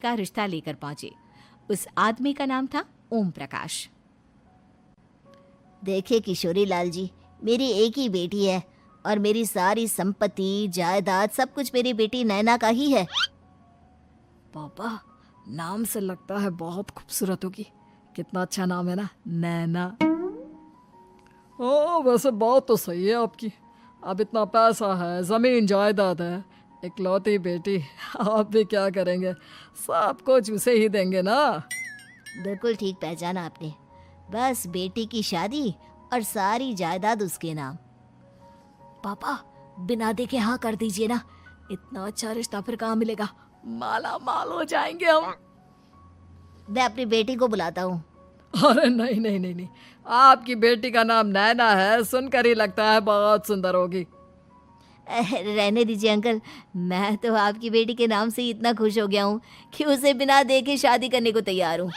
का रिश्ता लेकर पहुंचे। उस आदमी का नाम था ओम प्रकाश। देखिए किशोरी लाल जी, मेरी एक ही बेटी है और मेरी सारी संपत्ति जायदाद सब कुछ मेरी बेटी नैना का ही है। पापा, नाम से लगता है बहुत खूबसूरत होगी। कितना अच्छा नाम है ना, नैना। ओ, वैसे बात तो सही है आपकी। अब इतना पैसा है, जमीन जायदाद है, इकलौती बेटी, आप भी क्या करेंगे? सब कुछ उसे ही देंगे ना। बिल्कुल ठीक पहचाना आपने। बस बेटी की शादी और सारी जायदाद उसके नाम। पापा, बिना देखे हाँ कर दीजिए ना। इतना अच्छा रिश्ता फिर कहाँ मिलेगा? माला माल हो जाएंगे हम। मैं अपनी बेटी को बुलाता हूँ। अरे नहीं नहीं नहीं नहीं, आपकी बेटी का नाम नैना है, सुनकर ही लगता है बहुत सुंदर होगी। रहने दीजिए अंकल, मैं तो आपकी बेटी के नाम से ही इतना खुश हो गया हूँ कि उसे बिना देखे शादी करने को तैयार हूँ।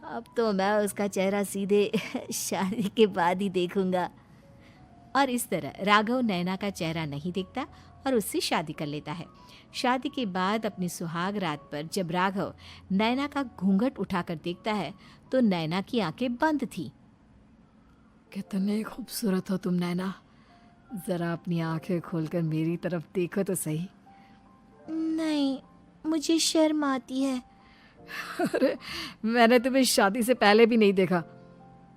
अब तो मैं उसका चेहरा सीधे शादी के बाद ही देखूंगा। और इस तरह राघव नैना का चेहरा नहीं देखता और उससे शादी कर लेता है। शादी के बाद अपनी सुहाग रात पर जब राघव नैना का घूंघट उठाकर देखता है तो नैना की आंखें बंद थी। कितने खूबसूरत हो तुम नैना, जरा अपनी आंखें खोलकर मेरी तरफ देखो तो सही। नहीं, मुझे शर्म आती है। अरे, मैंने तुम्हें शादी से पहले भी नहीं देखा,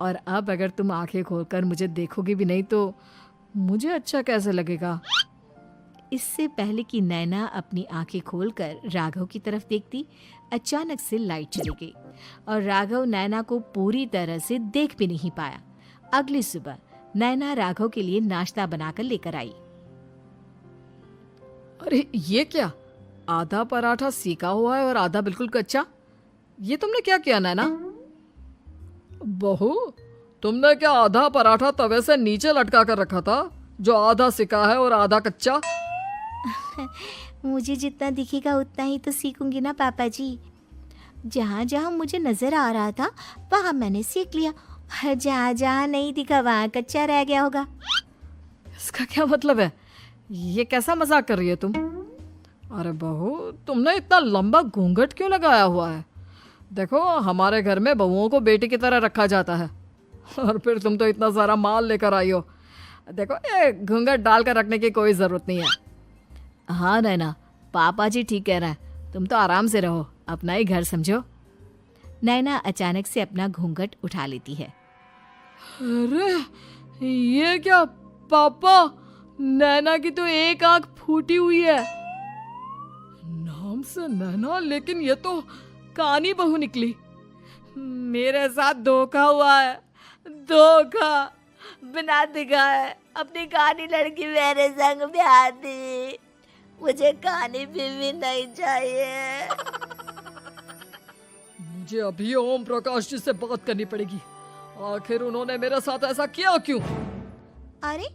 और अब अगर तुम आंखें खोलकर मुझे देखोगी भी नहीं तो मुझे अच्छा कैसे लगेगा? इससे पहले कि नैना अपनी आंखें खोलकर राघव की तरफ देखती, अचानक से लाइट चली गई और राघव नैना को पूरी तरह से देख भी नहीं पाया। अगली सुबह नैना राघव के लिए नाश्ता बनाकर लेकर आई। अरे ये क्या, आधा पराठा सेका हुआ है और आधा बिल्कुल कच्चा। ये तुमने क्या किया नैना? बहू, तुमने क्या आधा पराठा तवे से नीचे लटका कर रखा था, जो आधा सेका है और आधा कच्चा? मुझे जितना दिखेगा उतना ही तो सीखूंगी ना पापा जी। जहाँ जहाँ मुझे नजर आ रहा था वहाँ मैंने सीख लिया, जहाँ जहाँ नहीं दिखा वहाँ कच्चा रह गया होगा। इसका क्या मतलब है? ये कैसा मजाक कर रही है तुम? अरे बहू, तुमने इतना लंबा घूंघट क्यों लगाया हुआ है? देखो, हमारे घर में बहुओं को बेटी की तरह रखा जाता है, और फिर तुम तो इतना सारा माल लेकर आई हो। देखो, ये घूंघट डालकर रखने की कोई ज़रूरत नहीं है। हाँ नैना, पापा जी ठीक कह रहे हैं, तुम तो आराम से रहो, अपना ही घर समझो। नैना अचानक से अपना घूंघट उठा लेती है। अरे ये क्या पापा, नैना की तो एक आंख फूटी हुई है। नाम से नैना, लेकिन ये तो कानी बहू निकली। मेरे साथ धोखा हुआ है, धोखा। बिना दिखाए अपनी कानी लड़की मेरे संग ब्याह दी। मुझे कानी बीवी नहीं चाहिए। मुझे अभी ओम प्रकाश जी से बात करनी पड़ेगी। आखिर उन्होंने मेरे साथ ऐसा किया क्यों? अरे,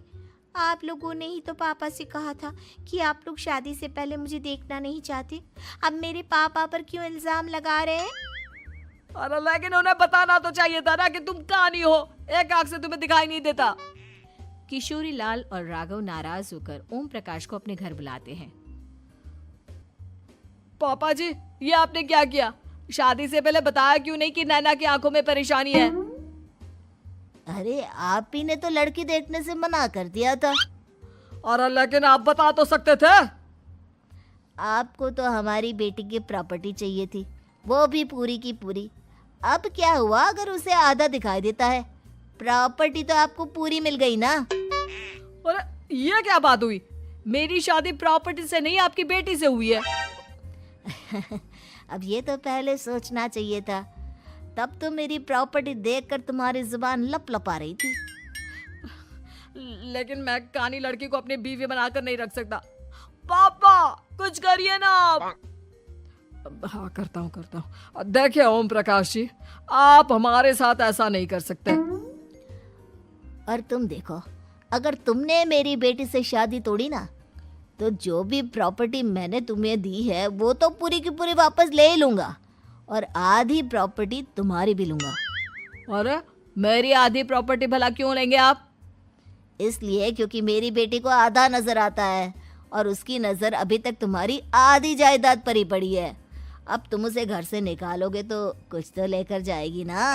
आप लोगों ने ही तो पापा से कहा था कि आप लोग शादी से पहले मुझे देखना नहीं चाहते। अब मेरे पापा पर क्यों इल्जाम लगा रहे हैं? अरे लेकिन उन्हें बताना तो चाहिए था ना कि तुम कानी हो, एक आंख से तुम्हें दिखाई नहीं देता। किशोरी लाल और राघव नाराज होकर ओम प्रकाश को अपने घर बुलाते हैं। पापा जी, ये आपने क्या किया? शादी से पहले बताया क्यों नहीं कि नैना की आंखों में परेशानी है? अरे, आप ही ने तो लड़की देखने से मना कर दिया था। और लेकिन आप बता तो सकते थे। आपको तो हमारी बेटी की प्रॉपर्टी चाहिए थी, वो भी पूरी की पूरी। अब क्या हुआ अगर उसे आधा दिखाई देता है? प्रॉपर्टी तो आपको पूरी मिल गई ना। और ये क्या बात हुई? मेरी शादी प्रॉपर्टी से नहीं, आपकी बेटी से हुई है। अब ये तो पहले सोचना चाहिए था, तब तो मेरी प्रॉपर्टी देखकर तुम्हारी जुबान लप लपा रही थी। लेकिन मैं कानी लड़की को अपनी बीवी बनाकर नहीं रख सकता। पापा, कुछ करिए ना आप। हाँ, करता हूँ। देखिए ओम प्रकाश जी, आप हमारे साथ ऐसा नहीं कर सकते। और तुम देखो, अगर तुमने मेरी बेटी से शादी तोड़ी ना, तो जो भी प्रॉपर्टी मैंने तुम्हें दी है वो तो पूरी की पूरी वापस ले ही लूंगा, और आधी प्रॉपर्टी तुम्हारी भी लूंगा। अरे, मेरी आधी प्रॉपर्टी भला क्यों लेंगे आप? इसलिए क्योंकि मेरी बेटी को आधा नजर आता है और उसकी नजर अभी तक तुम्हारी आधी जायदाद पर ही पड़ी है। अब तुम उसे घर से निकालोगे तो कुछ तो लेकर जाएगी ना।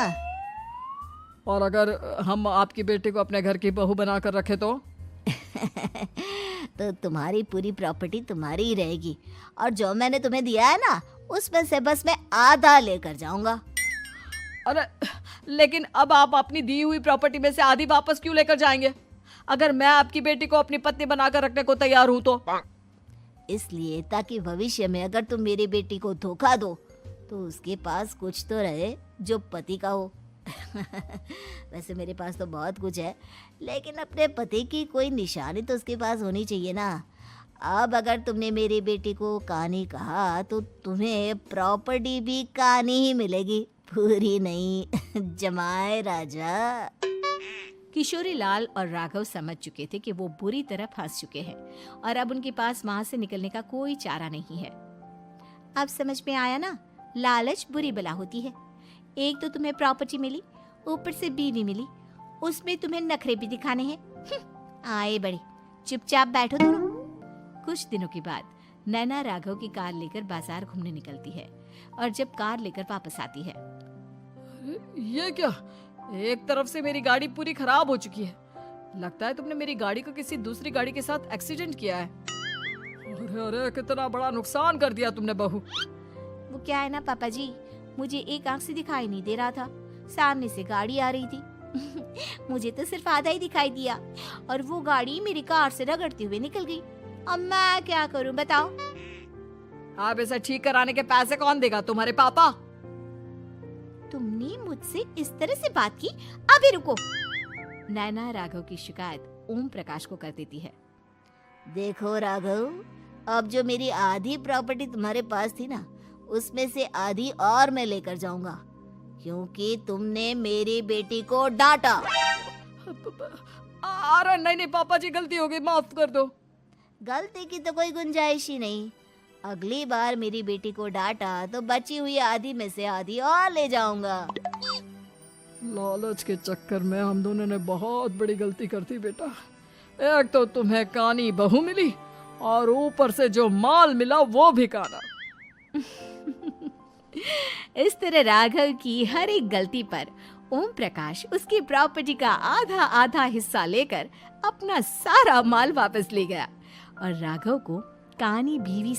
और अगर हम आपकी बेटी को अपने घर की बहू बनाकर रखे तो? तो तुम्हारी पूरी प्रॉपर्टी तुम्हारी ही रहेगी, और जो मैंने तुम्हें दिया है ना उसमें से बस मैं आधा लेकर जाऊंगा। अरे लेकिन अब आप अपनी दी हुई प्रॉपर्टी में से आधी वापस क्यों लेकर जाएंगे? अगर मैं आपकी बेटी को अपनी पत्नी बनाकर रखने को तैयार हूं तो? इसलिए ताकि भविष्य में अगर तुम मेरी बेटी को धोखा दो तो उसके पास कुछ तो रहे जो पति का हो। वैसे मेरे पास तो बहुत कुछ है, लेकिन अपने पति की कोई निशानी तो उसके पास होनी चाहिए ना। अब अगर तुमने मेरी बेटी को कहानी कहा तो तुम्हें प्रॉपर्टी भी कहानी ही मिलेगी, पूरी नहीं। जमाए राजा। किशोरी लाल और राघव समझ चुके थे कि वो बुरी तरह फंस चुके हैं और अब उनके पास वहां से निकलने का कोई चारा नहीं है। अब समझ में आया ना, लालच बुरी बला होती है। एक तो तुम्हें प्रॉपर्टी मिली, ऊपर से बीवी मिली, उसमें तुम्हें नखरे भी दिखाने हैं। आए बड़े, चुपचाप बैठो दोनों। कुछ दिनों के बाद नैना राघव की कार लेकर बाजार घूमने निकलती है और जब कार लेकर वापस आती है, ये क्या? एक तरफ से मेरी गाड़ी पूरी खराब हो चुकी है। लगता है तुमने मेरी गाड़ी को किसी दूसरी गाड़ी के साथ एक्सीडेंट किया है। अरे अरे, कितना बड़ा नुकसान कर दिया तुमने बहू। वो क्या है ना पापा जी, मुझे एक आंख से दिखाई नहीं दे रहा था, सामने से गाड़ी आ रही थी। मुझे तो सिर्फ आधा ही दिखाई दिया और वो गाड़ी मेरी कार से रगड़ते हुए निकल गई। अब मैं क्या करूं बताओ? आप इसे ठीक कराने के पैसे कौन देगा? तुम्हारे पापा? तुमने मुझसे इस तरह से बात की? अभी रुको। नैना राघव की शिकायत ओम प्रकाश को कर देती है। देखो राघव, अब जो मेरी आधी प्रॉपर्टी तुम्हारे पास थी ना उसमें से आधी और मैं लेकर जाऊंगा, क्योंकि तुमने मेरी बेटी को डांटा। अरे नहीं नहीं पापा जी, गलती हो गई, माफ कर दो। गलती की तो कोई गुंजाइश ही नहीं। अगली बार मेरी बेटी को डांटा तो बची हुई आधी में से आधी और ले जाऊंगा। लालच के चक्कर में हम दोनों ने बहुत बड़ी गलती कर दी बेटा। एक तो तुम्हें कानी बहू मिली और ऊपर से जो माल मिला वो भी काना। इस तरह राघव की हर एक गलती पर ओम प्रकाश उसकी प्रॉपर्टी का आधा आधा हिस्सा लेकर अपना सारा माल वापस ले गया और राघव को कानी बीवी